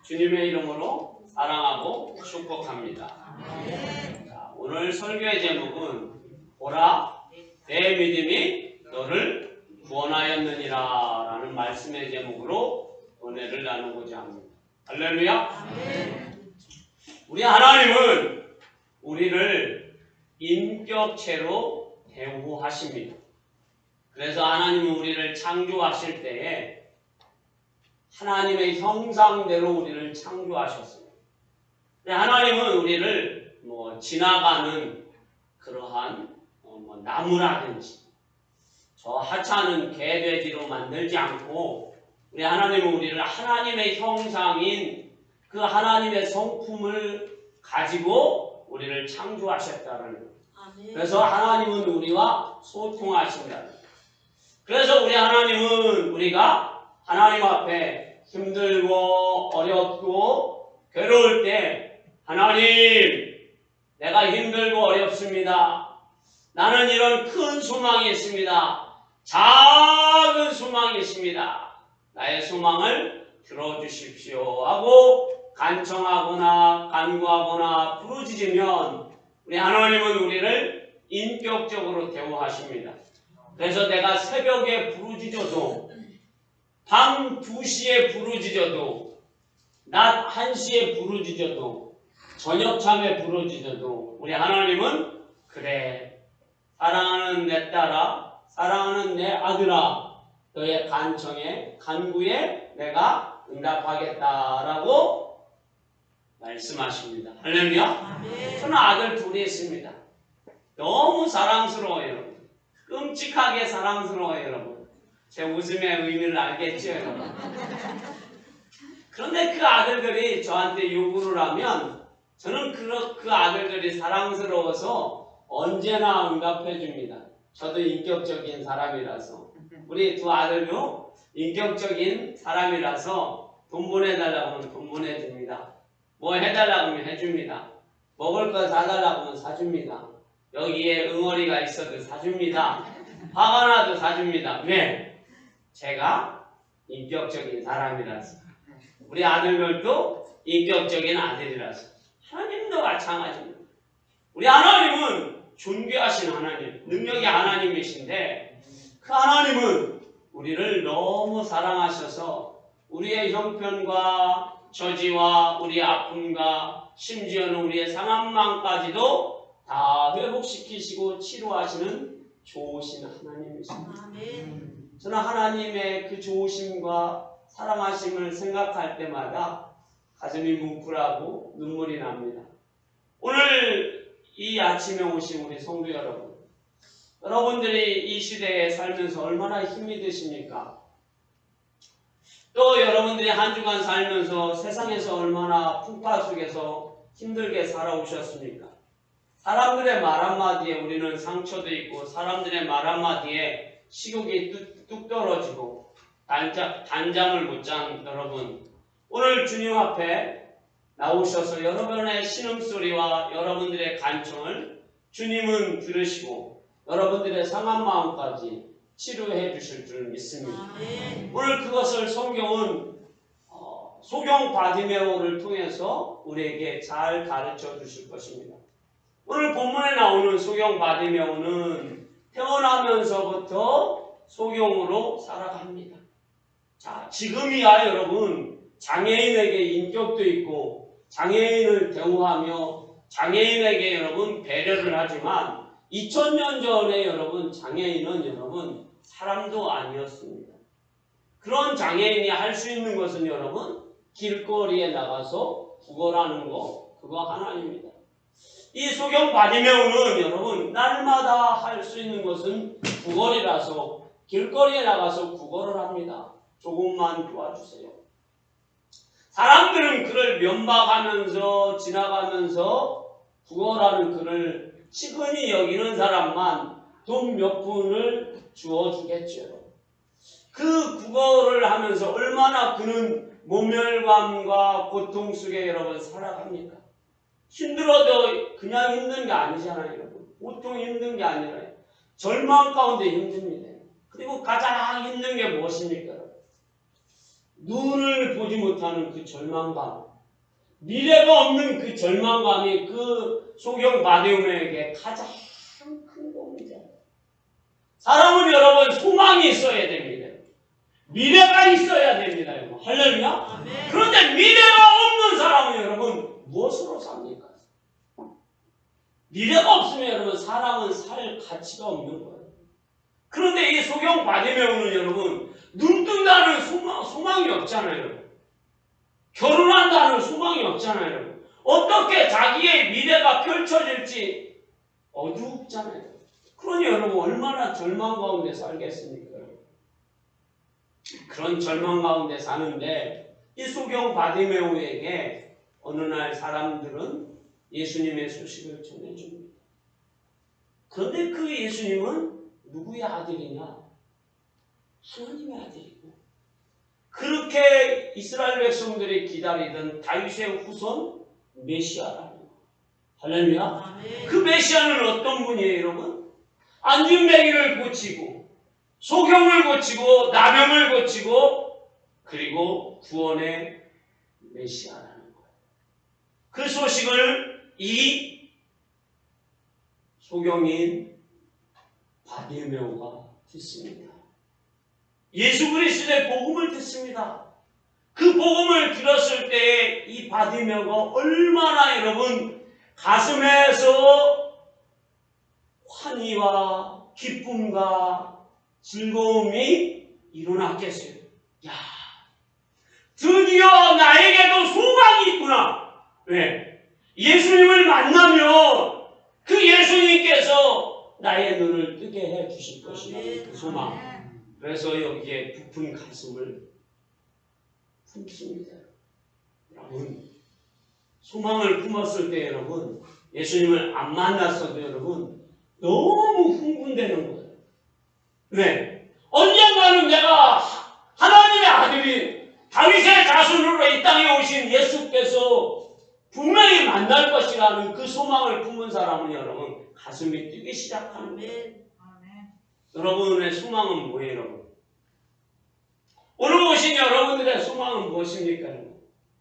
주님의 이름으로 사랑하고 축복합니다. 자, 오늘 설교의 제목은 보라, 내 믿음이 너를 구원하였느니라 라는 말씀의 제목으로 은혜를 나누고자 합니다. 할렐루야. 우리 하나님은 우리를 인격체로 대우하십니다. 그래서 하나님은 우리를 창조하실 때에 하나님의 형상대로 우리를 창조하셨습니다. 하나님은 우리를 지나가는 그러한 나무라든지 저 하찮은 개돼지로 만들지 않고 우리 하나님은 우리를 하나님의 형상인 그 하나님의 성품을 가지고 우리를 창조하셨다는 거예요. 그래서 하나님은 우리와 소통하신다. 그래서 우리 하나님은 우리가 하나님 앞에 힘들고 어렵고 괴로울 때 하나님, 내가 힘들고 어렵습니다. 나는 이런 큰 소망이 있습니다. 작은 소망이 있습니다. 나의 소망을 들어주십시오 하고 간청하거나 간구하거나 부르짖으면 우리 하나님은 우리를 인격적으로 대우하십니다. 그래서 내가 새벽에 부르짖어도 밤 2시에 부르짖어도 낮 1시에 부르짖어도 저녁참에 부르짖어도 우리 하나님은 그래, 사랑하는 내 딸아, 사랑하는 내 아들아, 너의 간청에 간구에 내가 응답하겠다라고 말씀하십니다. 할렐루야. 저는 아들 둘이 있습니다. 너무 사랑스러워요. 끔찍하게 사랑스러워요, 여러분. 제 웃음의 의미를 알겠죠, 여러분? 그런데 그 아들들이 저한테 요구를 하면 저는 그 아들들이 사랑스러워서 언제나 응답해 줍니다. 저도 인격적인 사람이라서. 우리 두 아들도 인격적인 사람이라서 돈 보내달라고 하면 돈 보내줍니다. 뭐 해달라고 하면 해줍니다. 먹을 거 사달라고 하면 사줍니다. 여기에 응어리가 있어도 사줍니다. 화가 나도 사줍니다. 왜? 제가 인격적인 사람이라서. 우리 아들들도 인격적인 아들이라서. 하나님도 마찬가지입니다. 우리 하나님은 존귀하신 하나님, 능력이 하나님이신데 그 하나님은 우리를 너무 사랑하셔서 우리의 형편과 저지와 우리의 아픔과 심지어는 우리의 상한망까지도 다 회복시키시고 치료하시는 좋으신 하나님이십니다. 저는 하나님의 그 좋으심과 사랑하심을 생각할 때마다 가슴이 뭉클하고 눈물이 납니다. 오늘 이 아침에 오신 우리 성도 여러분, 여러분들이 이 시대에 살면서 얼마나 힘이 드십니까? 또 여러분들이 한 주간 살면서 세상에서 얼마나 풍파 속에서 힘들게 살아오셨습니까? 사람들의 말 한마디에 우리는 상처도 있고 사람들의 말 한마디에 식욕이 뚝 떨어지고 단잠을 못 잔 여러분, 오늘 주님 앞에 나오셔서 여러분의 신음소리와 여러분들의 간청을 주님은 들으시고 여러분들의 상한 마음까지 치료해 주실 줄 믿습니다. 오늘 그것을 성경은 소경 바디메오를 통해서 우리에게 잘 가르쳐 주실 것입니다. 오늘 본문에 나오는 소경 바디메오는 태어나면서부터 소경으로 살아갑니다. 자, 지금이야 여러분 장애인에게 인격도 있고 장애인을 대우하며 장애인에게 여러분 배려를 하지만 2000년 전에 여러분 장애인은 여러분 사람도 아니었습니다. 그런 장애인이 할 수 있는 것은 여러분 길거리에 나가서 구걸하는 거, 그거 하나입니다. 이 소경 바디메오는 여러분 날마다 할 수 있는 것은 구걸이라서 길거리에 나가서 구걸을 합니다. 조금만 도와주세요. 사람들은 그를 면박하면서 지나가면서 구걸하는 그를 치근히 여기는 사람만 돈 몇 푼을 주어주겠죠. 그 구걸을 하면서 얼마나 그는 모멸감과 고통 속에 여러분 살아갑니까? 힘들어도 그냥 힘든 게 아니잖아요, 여러분. 보통 힘든 게 아니라 절망 가운데 힘듭니다. 그리고 가장 힘든 게 무엇입니까? 눈을 보지 못하는 그 절망감, 미래가 없는 그 절망감이 그 소경 바디메오에게 가장 큰 겁니다. 사람은 여러분 소망이 있어야 됩니다. 미래가 있어야 됩니다. 여러분. 할렐루야. 그런데 미래가 없는 사람은 여러분 무엇으로 삽니까? 미래가 없으면 여러분 사람은 살 가치가 없는 거예요. 그런데 이 소경 바디메오는 여러분 눈 뜬다는 소망이 없잖아요. 결혼한다는 소망이 없잖아요. 어떻게 자기의 미래가 펼쳐질지 어둡잖아요. 그러니 여러분 얼마나 절망 가운데 살겠습니까? 그런 절망 가운데 사는데 이 소경 바디메오에게 어느 날 사람들은 예수님의 소식을 전해줍니다. 그런데 그 예수님은 누구의 아들이냐? 하나님의 아들이고 그렇게 이스라엘 백성들이 기다리던 다윗의 후손 메시아라는 거예요. 할렐루야. 그 메시아는 어떤 분이에요 여러분? 안진뱅이를 고치고 소경을 고치고 나병을 고치고 그리고 구원의 메시아라는 거예요. 그 소식을 이 소경인 바디메오가 듣습니다. 예수 그리스도의 복음을 듣습니다. 그 복음을 들었을 때 이 바디메오가 얼마나 여러분 가슴에서 환희와 기쁨과 즐거움이 일어났겠어요. 야, 드디어 나에게도 소망이 있구나. 왜? 예수님을 만나면 그 예수님께서 나의 눈을 뜨게 해 주실 것이라는 그 소망. 그래서 여기에 부푼 가슴을 품습니다. 여러분, 소망을 품었을 때 여러분, 예수님을 안 만났어도 여러분, 너무 흥분되는 거예요. 왜? 언젠가는 내가 하나님의 아들인 다윗의 자손으로 이 땅에 오신 예수께서 분명히 만날 것이라는 그 소망을 품은 사람은 여러분, 가슴이 뛰기 시작하는 거예요. 여러분의 소망은 뭐예요, 여러분? 오늘 오신 여러분들의 소망은 무엇입니까?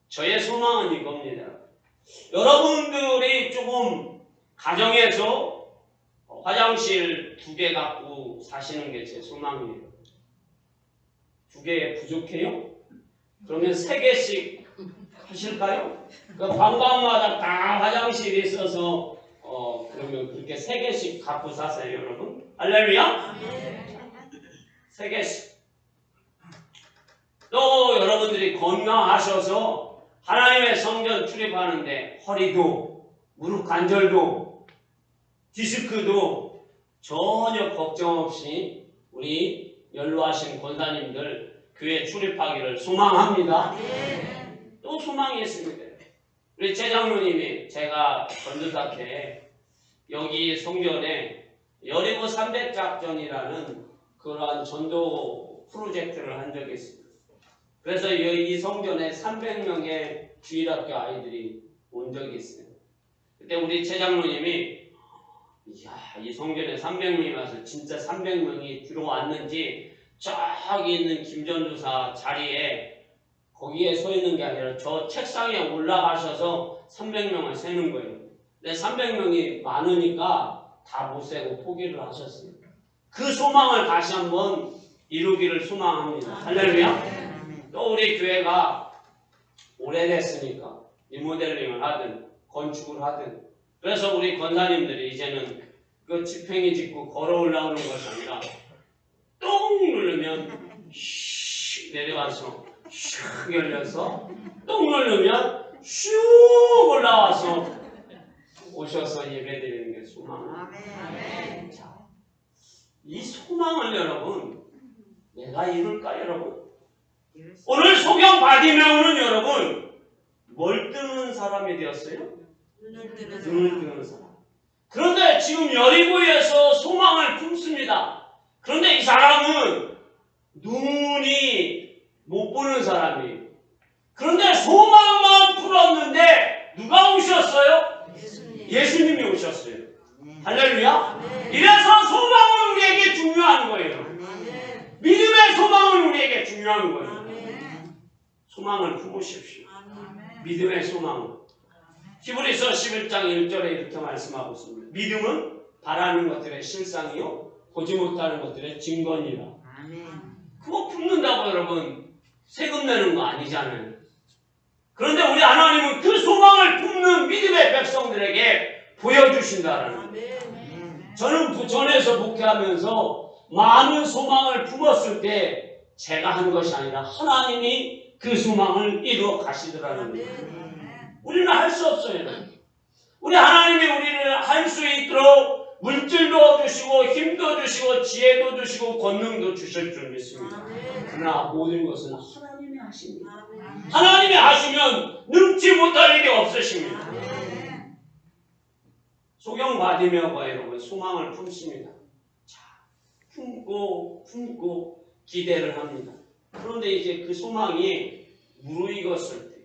저의 소망은 이겁니다. 여러분들이 조금 가정에서 화장실 2개 갖고 사시는 게 제 소망이에요. 2개 부족해요? 그러면 3개씩 하실까요? 방방마다 다 화장실이 있어서 그러면 그렇게 3개씩 갖고 사세요, 여러분. 할렐루야? 3개씩. 또 여러분들이 건강하셔서 하나님의 성전 출입하는데 허리도, 무릎 관절도, 디스크도 전혀 걱정 없이 우리 연로하신 권사님들 교회 출입하기를 소망합니다. 또 소망이 있습니다. 우리 최장로님이 제가 전도사 때 여기 성전에 여리고 300작전이라는 그러한 전도 프로젝트를 한 적이 있습니다. 그래서 이 성전에 300명의 주일학교 아이들이 온 적이 있어요. 그때 우리 최장로님이 이야, 이 성전에 300명이 와서 진짜 300명이 들어왔는지 저기 있는 김전도사 자리에 거기에 서 있는 게 아니라 저 책상에 올라가셔서 300명을 세는 거예요. 근데 300명이 많으니까 다 못 세고 포기를 하셨어요. 그 소망을 다시 한번 이루기를 소망합니다. 할렐루야. 또 우리 교회가 오래됐으니까 리모델링을 하든 건축을 하든 그래서 우리 권사님들이 이제는 그 지팽이 짚고 걸어 올라오는 것이 아니라 똥 누르면 슉 내려와서 슉 열려서 똥 누르면 슉 올라와서 오셔서 예배드리는 게 소망입니다. 자, 이 소망을 여러분 내가 이룰까 여러분? 오늘 소경 바디메오는 여러분 뭘 뜨는 사람이 되었어요? 눈을 뜨는 사람. 그런데 지금 여리고에서 소망을 품습니다. 그런데 이 사람은 눈이 못 보는 사람이에요. 그런데 소망만 풀었는데 누가 오셨어요? 예수님이 오셨어요. 할렐루야. 이래서 소망은 우리에게 중요한 거예요. 믿음의 소망은 우리에게 중요한 거예요. 소망을 품으십시오. 믿음의 소망을. 히브리서 11장 1절에 이렇게 말씀하고 있습니다. 믿음은 바라는 것들의 실상이요 보지 못하는 것들의 증거니라. 그거 품는다고 여러분 세금 내는 거 아니잖아요. 그런데 우리 하나님은 그 소망을 품는 믿음의 백성들에게 보여주신다라는 거예요. 저는 부천에서 목회하면서 많은 소망을 품었을 때 제가 한 것이 아니라 하나님이 그 소망을 이루어 가시더라는 거예요. 우리는 할 수 없어요. 우리 하나님이 우리를 할 수 있도록 물질도 주시고 힘도 주시고 지혜도 주시고 권능도 주실 줄 믿습니다. 그러나 모든 것은 하나님이 하십니다. 하나님이 하시면 능치 못할 일이 없으십니다. 소경 바디메오가 여러분 소망을 품습니다. 자, 품고 기대를 합니다. 그런데 이제 그 소망이 무르익었을 때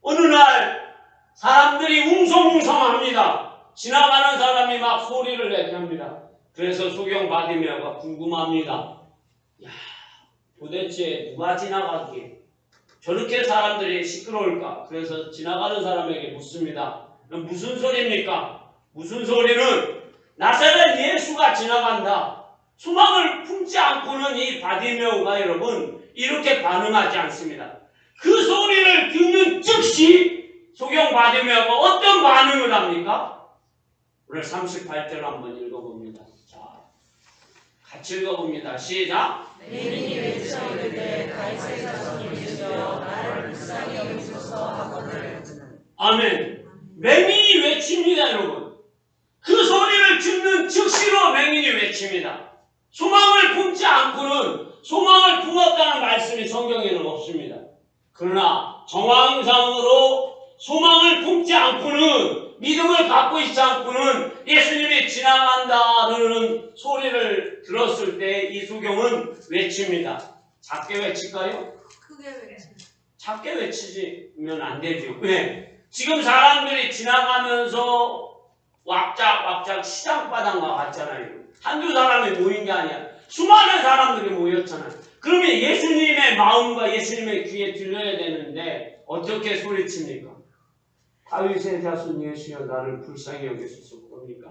어느 날 사람들이 웅성웅성합니다. 지나가는 사람이 막 소리를 내게 합니다. 그래서 소경 바디메오가 궁금합니다. 야, 도대체 누가 지나가기에 저렇게 사람들이 시끄러울까? 그래서 지나가는 사람에게 묻습니다. 무슨 소리입니까? 무슨 소리는 나사렛 예수가 지나간다. 소망을 품지 않고는 이 바디메오가 여러분 이렇게 반응하지 않습니다. 그 소리를 듣는 즉시 소경 바디메오가 어떤 반응을 합니까? 오늘 38절 한번 읽어봅니다. 자, 같이 읽어봅니다. 시작. 맹인이 외쳐 이르되 다윗의 자손 예수여 나를 불쌍히 여기소서 하거늘. 아멘. 맹인이 외칩니다, 여러분. 그 소리를 듣는 즉시로 맹인이 외칩니다. 소망을 품지 않고는 소망을 품었다는 말씀이 성경에는 없습니다. 그러나 정황상으로 소망을 품지 않고는 믿음을 갖고 있지 않고는 예수님이 지나간다는 소리를 들었을 때 이수경은 외칩니다. 작게 외칠까요? 크게 외칩니다. 작게 외치면 안 되죠. 왜? 지금 사람들이 지나가면서 왁작왁작 시장바닥과 같잖아요. 한두 사람이 모인 게 아니야. 수많은 사람들이 모였잖아요. 그러면 예수님의 마음과 예수님의 귀에 들려야 되는데 어떻게 소리칩니까? 다윗의 자손 예수여 나를 불쌍히 여기소서. 뭡니까?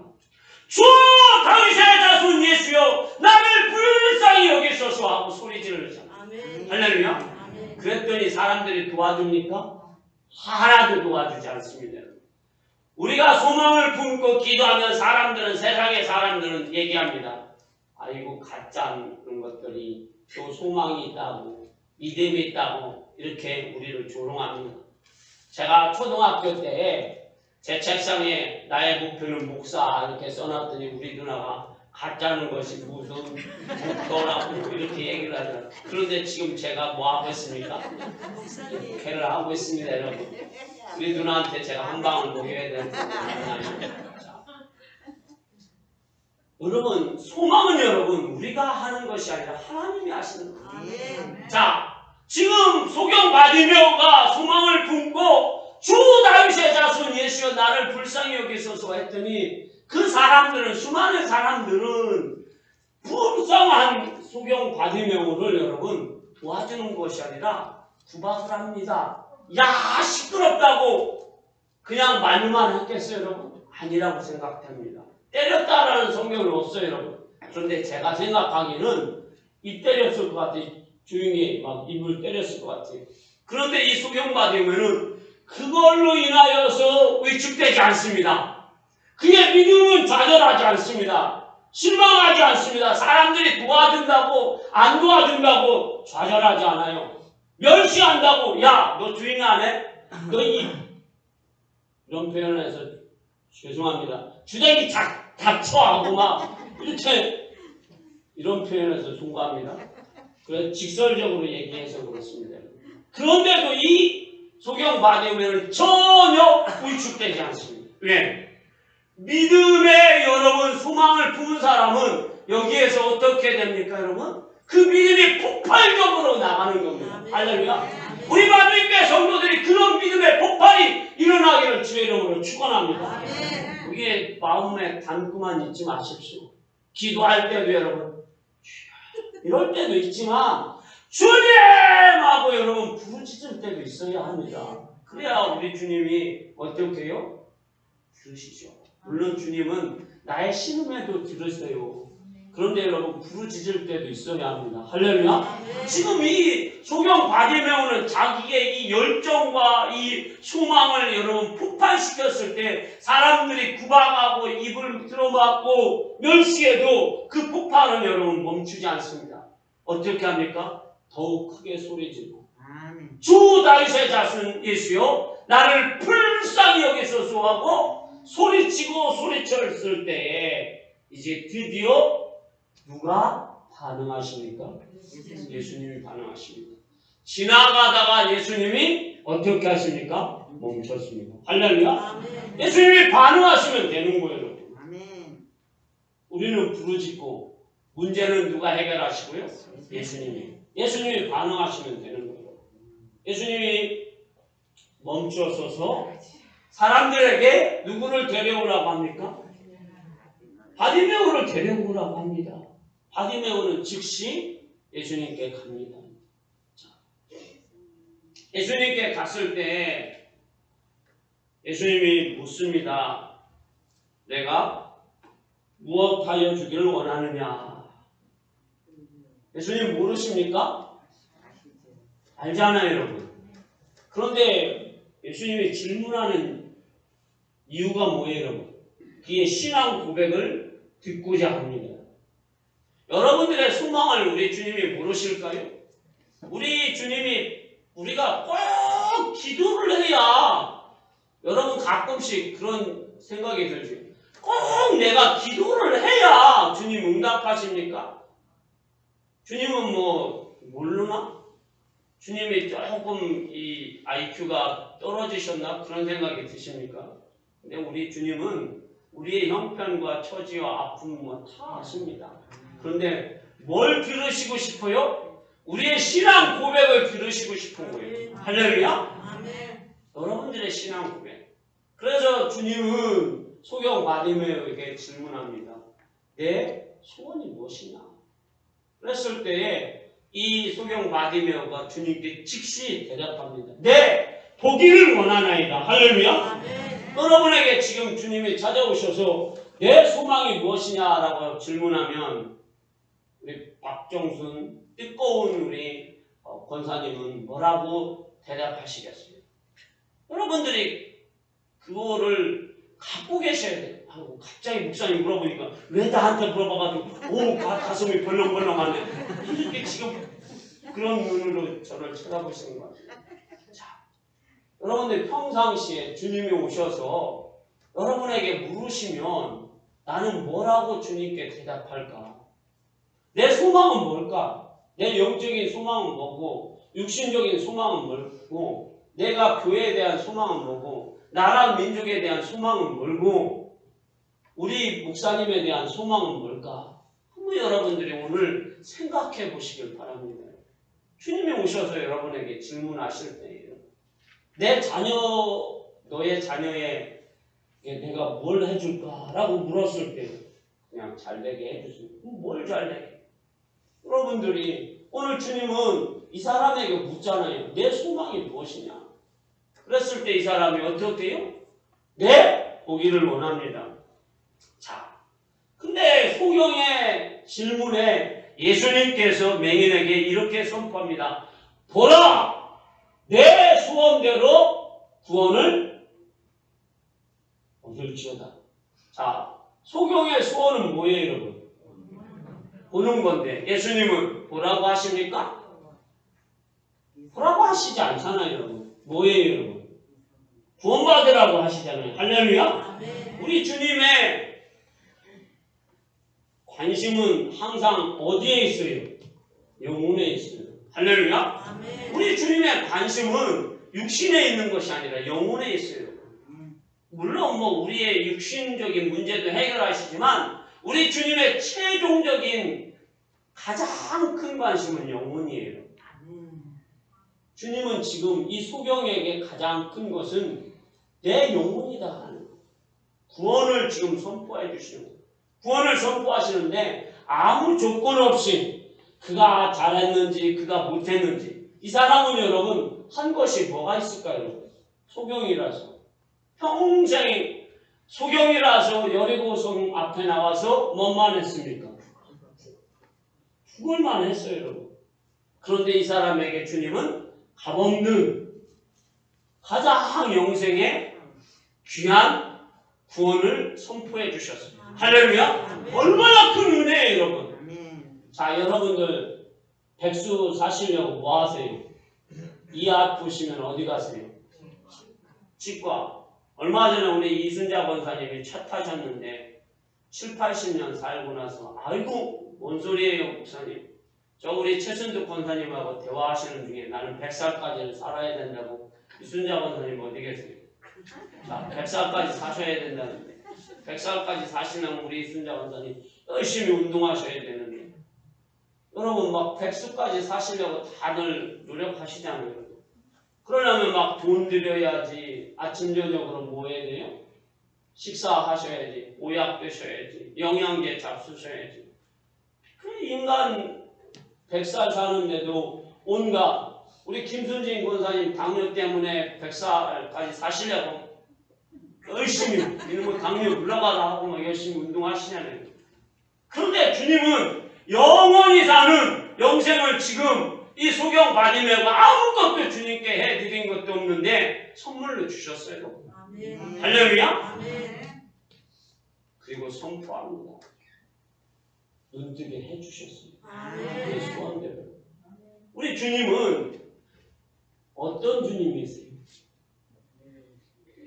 주여 다윗의 자손 예수여 나를 불쌍히 여기소서 하고 소리 지르잖아. 할렐루야. 아멘. 그랬더니 사람들이 도와줍니까? 하나도 도와주지 않습니다. 우리가 소망을 품고 기도하면 사람들은 세상의 사람들은 얘기합니다. 아이고 가짜는 것들이 또 소망이 있다고 믿음이 있다고 이렇게 우리를 조롱합니다. 제가 초등학교 때 제 책상에 나의 목표는 목사 이렇게 써놨더니 우리 누나가 가짜는 것이 무슨 목표라고 이렇게 얘기를 하더라고요. 그런데 지금 제가 뭐 하고 있습니까? 목회를 하고 있습니다, 여러분. 우리 누나한테 제가 한 방을 먹여야 되는데 여러분 소망은 여러분 우리가 하는 것이 아니라 하나님이 하시는 거예요. 자, 지금 소경 바디메오가 소망을 품고 주 다윗의 자손 예수여 나를 불쌍히 여기소서 했더니 그 사람들은 수많은 사람들은 불쌍한 소경 바디메오를 여러분 도와주는 것이 아니라 구박을 합니다. 야 시끄럽다고 그냥 말만 했겠어요 여러분? 아니라고 생각합니다. 때렸다라는 성경은 없어요 여러분. 그런데 제가 생각하기는 이 때렸을 것 같아요. 주인이 막 입을 때렸을 것 같아요. 그런데 이 소경 바디메오는 그걸로 인하여서 위축되지 않습니다. 그의 믿음은 좌절하지 않습니다. 실망하지 않습니다. 사람들이 도와준다고 안 도와준다고 좌절하지 않아요. 멸시한다고 야 너 주인 안 해? 너 이런 표현에서 죄송합니다. 주댕이 닥쳐 하고 막 이렇게 이런 표현에서 송구합니다. 그래서 직설적으로 얘기해서 그렇습니다. 그런데도 이 소경 바디메오는 전혀 위축되지 않습니다. 왜? 믿음의 여러분 소망을 품은 사람은 여기에서 어떻게 됩니까 여러분? 그 믿음이 폭발적으로 나가는 겁니다. 할렐루야. 우리 마누이교회 성도들이 그런 믿음의 폭발이 일어나기를 주의 이름으로 축원합니다. 그게 마음에 담고만 있지 마십시오. 기도할 때도 여러분 이럴 때도 있지만 주님! 하고 여러분 부르짖을 때도 있어야 합니다. 그래야 우리 주님이 어떻게 해요? 들으시죠. 물론 주님은 나의 신음에도 들으세요. 그런데 여러분 부르짖을 때도 있어야 합니다. 할렐루야. 지금 이 소경 바디메오는 자기의 이 열정과 이 소망을 여러분 폭발시켰을 때 사람들이 구박하고 입을 들어맞고 멸시해도 그 폭발은 여러분 멈추지 않습니다. 어떻게 합니까? 더욱 크게 소리지르고 주 다윗의 자손 예수여 나를 불쌍히 여기소서 하고 소리치고 소리쳤을 때에 이제 드디어 누가 반응하십니까? 예수님이 반응하십니다. 지나가다가 예수님이 어떻게 하십니까? 멈췄습니다. 할렐루야. 예수님이 반응하시면 되는 거예요. 여러분. 우리는 부르짖고 문제는 누가 해결하시고요? 예수님이 반응하시면 되는 거예요. 예수님이 멈추어서서 사람들에게 누구를 데려오라고 합니까? 바디메오를 데려오라고 합니다. 바디메오는 즉시 예수님께 갑니다. 자, 예수님께 갔을 때 예수님이 묻습니다. 내가 무엇하여 주기를 원하느냐? 예수님 모르십니까? 알잖아요, 여러분. 그런데 예수님이 질문하는 이유가 뭐예요, 여러분? 그의 신앙 고백을 듣고자 합니다. 여러분들의 소망을 우리 주님이 모르실까요? 우리 주님이 우리가 꼭 기도를 해야 여러분 가끔씩 그런 생각이 들죠. 꼭 내가 기도를 해야 주님 응답하십니까? 주님은 뭐 모르나? 주님이 조금 이 IQ가 떨어지셨나? 그런 생각이 드십니까? 근데 우리 주님은 우리의 형편과 처지와 아픔 뭐 다 아십니다. 그런데 뭘 들으시고 싶어요? 우리의 신앙 고백을 들으시고 싶은 거예요. 할렐루야? 여러분들의 신앙 고백. 그래서 주님은 소경 바디메오에게 질문합니다. 내 소원이 무엇이냐? 그랬을 때에 이 소경 바디메오가 주님께 즉시 대답합니다. 내 보기를 원하나이다. 할렐루야? 여러분에게 지금 주님이 찾아오셔서 내 소망이 무엇이냐라고 질문하면 우리 박정순 뜨거운 우리 권사님은 뭐라고 대답하시겠어요? 여러분들이 그거를 갖고 계셔야 돼요. 하고 갑자기 목사님 물어보니까 왜 나한테 물어봐가지고 가슴이 벌렁벌렁하네. 이렇게 지금 그런 눈으로 저를 쳐다보시는 것 같아요. 자, 여러분들 평상시에 주님이 오셔서 여러분에게 물으시면 나는 뭐라고 주님께 대답할까? 내 소망은 뭘까? 내 영적인 소망은 뭐고 육신적인 소망은 뭐고 내가 교회에 대한 소망은 뭐고 나라 민족에 대한 소망은 뭘고 우리 목사님에 대한 소망은 뭘까? 한번 여러분들이 오늘 생각해 보시길 바랍니다. 주님이 오셔서 여러분에게 질문하실 때예요. 내 자녀, 너의 자녀에 내가 뭘 해줄까라고 물었을 때 그냥 잘되게 해주세요. 뭘 잘되게? 여러분들이 오늘 주님은 이 사람에게 묻잖아요. 내 소망이 무엇이냐? 그랬을 때 이 사람이 어떻게 해요? 내 보기를 원합니다. 자, 근데 소경의 질문에 예수님께서 맹인에게 이렇게 선포합니다. 보라! 내 소원대로 구원을 얻을지어다. 자, 소경의 소원은 뭐예요, 여러분? 보는 건데 예수님은 보라고 하십니까? 보라고 하시지 않잖아요, 여러분. 뭐예요, 여러분? 구원받으라고 하시잖아요. 할렐루야? 우리 주님의 관심은 항상 어디에 있어요? 영혼에 있어요. 할렐루야? 우리 주님의 관심은 육신에 있는 것이 아니라 영혼에 있어요. 물론 뭐 우리의 육신적인 문제도 해결하시지만 우리 주님의 최종적인 가장 큰 관심은 영혼이에요. 주님은 지금 이 소경에게 가장 큰 것은 내 영혼이다 하는 구원을 지금 선포해 주시는 거예요. 구원을 선포하시는데 아무 조건 없이 그가 잘했는지 그가 못했는지. 이 사람은 여러분 한 것이 뭐가 있을까요? 소경이라서. 평생 소경이라서 여리고성 앞에 나와서 뭐만 했습니까? 죽을만 했어요, 여러분. 그런데 이 사람에게 주님은 값없는 가장 영생의 귀한 구원을 선포해 주셨습니다. 할렐루야! 얼마나 큰 은혜예요, 여러분. 자, 여러분들 백수 사시려고 뭐 하세요? 이 아프시면 어디 가세요? 치과. 얼마 전에 우리 이순자 권사님이 차 타셨는데 7, 80년 살고 나서 아이고 뭔 소리예요 목사님. 저 우리 최순득 권사님하고 대화하시는 중에 나는 100살까지는 살아야 된다고. 이순자 권사님 어디 계세요? 자, 100살까지 사셔야 된다는데 100살까지 사시는 우리 이순자 권사님 열심히 운동하셔야 되는데 여러분 막 100수까지 사시려고 다들 노력하시잖아요. 그러려면 막 돈 들여야지, 아침 저녁으로 뭐 해야 돼요? 식사하셔야지, 보약 드셔야지, 영양제 잡수셔야지. 그 인간 100살 사는데도 온갖 우리 김순진 권사님 당뇨 때문에 100살까지 사시려고 열심히 이놈의 당뇨 올라가라 하고 막 열심히 운동하시냐고요. 그런데 주님은 영원히 사는 영생을 지금 이 소경 바디메오가 아무것도 주님께 해드린 것도 없는데 선물로 주셨어요. 아멘. 할렐루야. 아멘. 그리고 선포합니다. 눈뜨게 해주셨어요. 아멘. 우리 소원대로. 우리 주님은 어떤 주님이세요?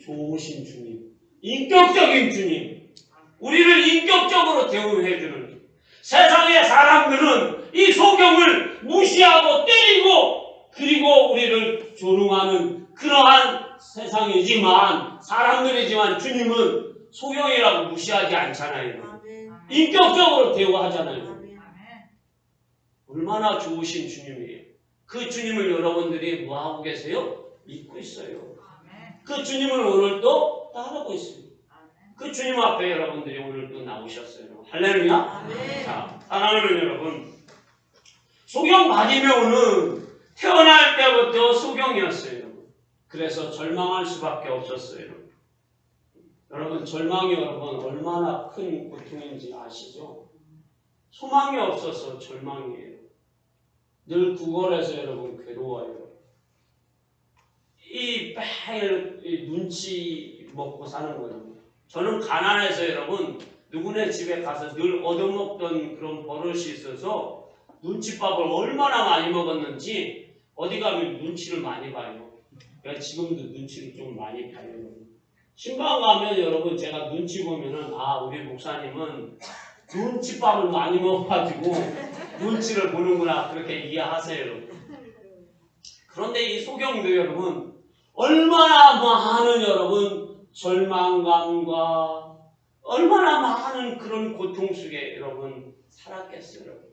좋으신 주님, 인격적인 주님, 우리를 인격적으로 대우해주는. 세상의 사람들은 이 소경을 무시하고 때리고 그리고 우리를 조롱하는 그러한 세상이지만, 사람들이지만 주님은 소경이라고 무시하지 않잖아요. 아멘. 인격적으로 대우하잖아요. 아멘. 얼마나 좋으신 주님이에요. 그 주님을 여러분들이 뭐하고 계세요? 믿고 있어요. 그 주님을 오늘도 따르고 있습니다. 그 주님 앞에 여러분들이 오늘도 나오셨어요. 할렐루야. 아멘. 자, 사랑하는 여러분, 소경 바디메오는 태어날 때부터 소경이었어요. 그래서 절망할 수밖에 없었어요. 여러분, 절망이 여러분 얼마나 큰 고통인지 아시죠? 소망이 없어서 절망이에요. 늘 구걸해서 여러분 괴로워요. 이 매일 눈치 먹고 사는 거예요. 저는 가난해서 여러분 누구네 집에 가서 늘 얻어먹던 그런 버릇이 있어서 눈치밥을 얼마나 많이 먹었는지 어디 가면 눈치를 많이 봐요. 제가 지금도 눈치를 좀 많이 봐요. 신방 가면 여러분 제가 눈치 보면은 아 우리 목사님은 눈치밥을 많이 먹어가지고 눈치를 보는구나 그렇게 이해하세요 여러분. 그런데 이 소경도 여러분 얼마나 많은 여러분 절망감과 얼마나 많은 그런 고통 속에 여러분 살았겠어요 여러분.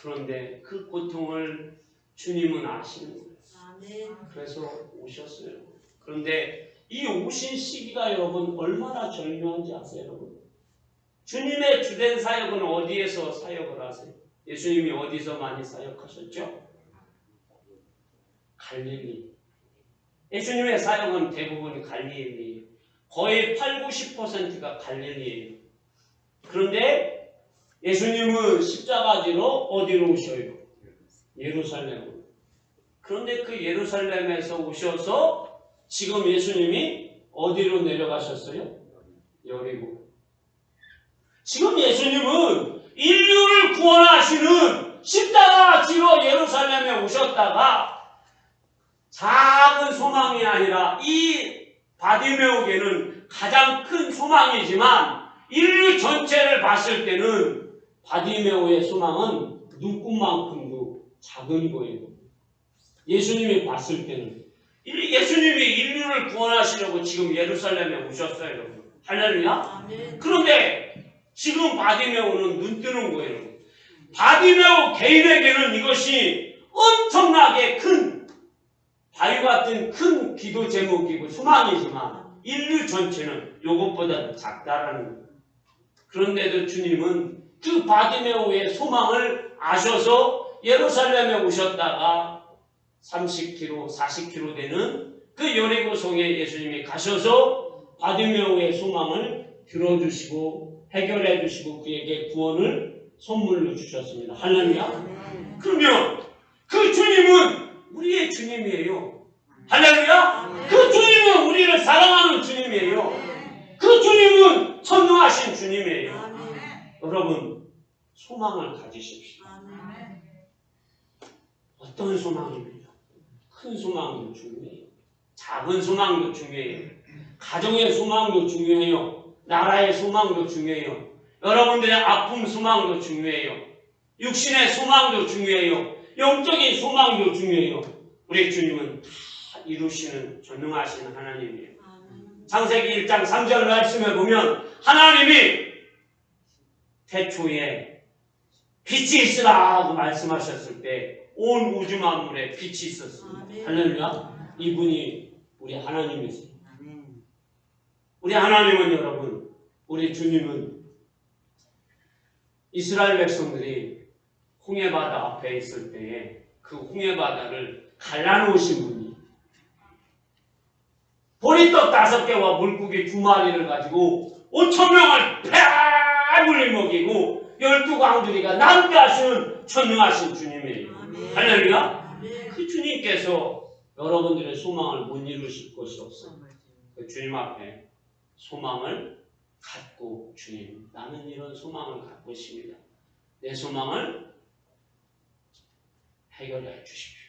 그런데 그 고통을 주님은 아시는 거예요. 아멘. 그래서 오셨어요. 그런데 이 오신 시기가 여러분 얼마나 절묘한지 아세요 여러분? 주님의 주된 사역은 어디에서 사역을 하세요? 예수님이 어디서 많이 사역하셨죠? 갈릴리. 예수님의 사역은 대부분 갈릴리예요. 거의 8, 90%가 갈릴리예요. 그런데 예수님은 십자가지로 어디로 오셔요? 예루살렘으로. 그런데 그 예루살렘에서 오셔서 지금 예수님이 어디로 내려가셨어요? 여리고. 지금 예수님은 인류를 구원하시는 십자가지로 예루살렘에 오셨다가 작은 소망이 아니라 이 바디메오에게는 가장 큰 소망이지만 인류 전체를 봤을 때는 바디메오의 소망은 눈꽃만큼도 작은 거예요. 예수님이 봤을 때는 예수님이 인류를 구원하시려고 지금 예루살렘에 오셨어요. 여러분. 할렐루야. 아멘. 그런데 지금 바디메오는 눈 뜨는 거예요. 바디메오 개인에게는 이것이 엄청나게 큰 바위 같은 큰 기도 제목이고 소망이지만 인류 전체는 이것보다 작다라는 거예요. 그런데도 주님은 그 바디메오의 소망을 아셔서 예루살렘에 오셨다가 30km, 40km 되는 그 여리고성에 예수님이 가셔서 바디메오의 소망을 들어주시고 해결해 주시고 그에게 구원을 선물로 주셨습니다. 할렐루야. 그러면 그 주님은 우리의 주님이에요. 할렐루야. 그 주님은 우리를 사랑하는 주님이에요. 그 주님은 전능하신 주님이에요. 여러분, 소망을 가지십시오. 어떤 소망입니까? 큰 소망도 중요해요. 작은 소망도 중요해요. 가정의 소망도 중요해요. 나라의 소망도 중요해요. 여러분들의 아픔 소망도 중요해요. 육신의 소망도 중요해요. 영적인 소망도 중요해요. 우리 주님은 다 이루시는 전능하신 하나님이에요. 창세기 1장 3절 말씀에 보면 하나님이 태초에 빛이 있으라 하고 말씀하셨을 때 온 우주 만물에 빛이 있었습니다. 할렐루야. 이분이 우리 하나님이세요. 우리 하나님은 여러분, 우리 주님은 이스라엘 백성들이 홍해바다 앞에 있을 때에 그 홍해바다를 갈라놓으신 분이 보리떡 5개와 물고기 2마리를 가지고 5,000명을 배불리 먹이고 12광주리가 남게 하시는 전능하신 주님이에요. 할렐루야. 그 주님께서 여러분들의 소망을 못 이루실 것이 없어요. 그 주님 앞에 소망을 갖고 주님, 나는 이런 소망을 갖고 있습니다. 내 소망을 해결해 주십시오.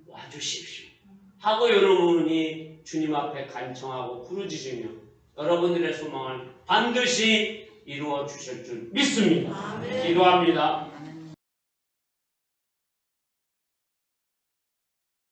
와주십시오. 하고 여러분이 주님 앞에 간청하고 부르짖으며 여러분들의 소망을 반드시 이루어 주실 줄 믿습니다. 기도합니다.